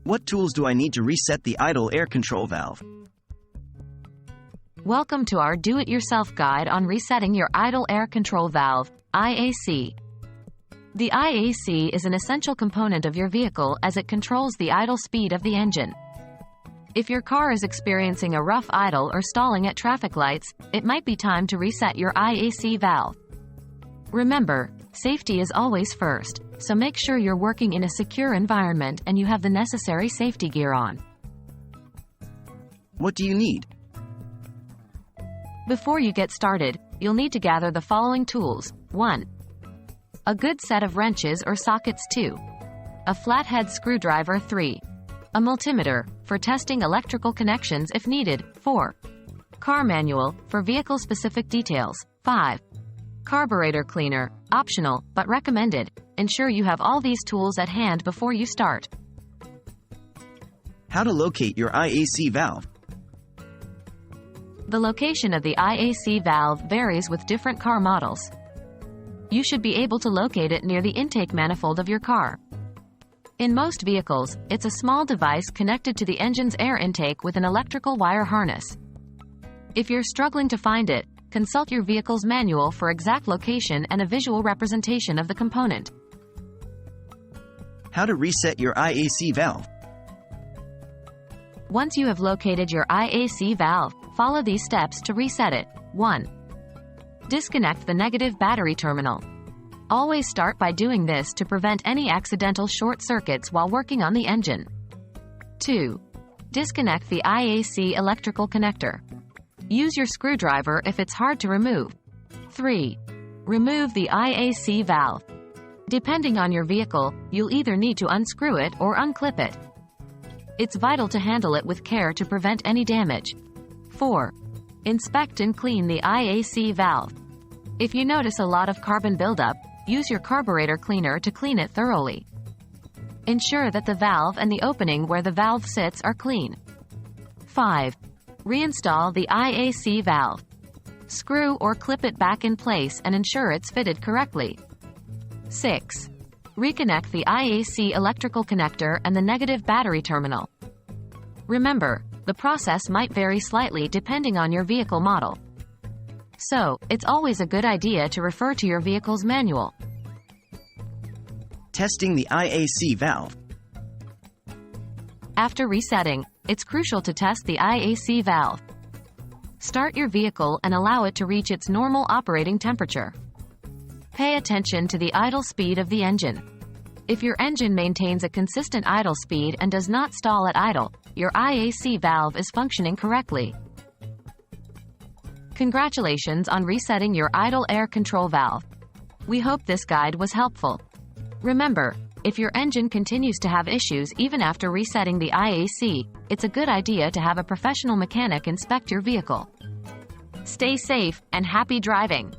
What tools do I need to reset the idle air control valve? Welcome to our do-it-yourself guide on resetting your idle air control valve, IAC. The IAC is an essential component of your vehicle as it controls the idle speed of the engine. If your car is experiencing a rough idle or stalling at traffic lights, it might be time to reset your IAC valve. Remember, safety is always first, so make sure you're working in a secure environment and you have the necessary safety gear on. What do you need? Before you get started, you'll need to gather the following tools. 1. A good set of wrenches or sockets. 2. A flathead screwdriver. 3. A multimeter, for testing electrical connections if needed. 4. Car manual, for vehicle-specific details. 5. Carburetor cleaner, optional, but recommended. Ensure you have all these tools at hand before you start. How to locate your IAC valve? The location of the IAC valve varies with different car models. You should be able to locate it near the intake manifold of your car. In most vehicles, it's a small device connected to the engine's air intake with an electrical wire harness. If you're struggling to find it, consult your vehicle's manual for exact location and a visual representation of the component. How to reset your IAC valve? Once you have located your IAC valve, follow these steps to reset it. 1. Disconnect the negative battery terminal. Always start by doing this to prevent any accidental short circuits while working on the engine. 2. Disconnect the IAC electrical connector. Use your screwdriver if it's hard to remove. 3. Remove the IAC valve. Depending on your vehicle, you'll either need to unscrew it or unclip it. It's vital to handle it with care to prevent any damage. 4. Inspect and clean the IAC valve. If you notice a lot of carbon buildup, use your carburetor cleaner to clean it thoroughly. Ensure that the valve and the opening where the valve sits are clean. 5. Reinstall the IAC valve. Screw or clip it back in place and ensure it's fitted correctly. 6. Reconnect the IAC electrical connector and the negative battery terminal. Remember, the process might vary slightly depending on your vehicle model. So, it's always a good idea to refer to your vehicle's manual. Testing the IAC valve. After resetting, it's crucial to test the IAC valve. Start your vehicle and allow it to reach its normal operating temperature. Pay attention to the idle speed of the engine. If your engine maintains a consistent idle speed and does not stall at idle, your IAC valve is functioning correctly. Congratulations on resetting your idle air control valve. We hope this guide was helpful. Remember, if your engine continues to have issues even after resetting the IAC, it's a good idea to have a professional mechanic inspect your vehicle. Stay safe and happy driving!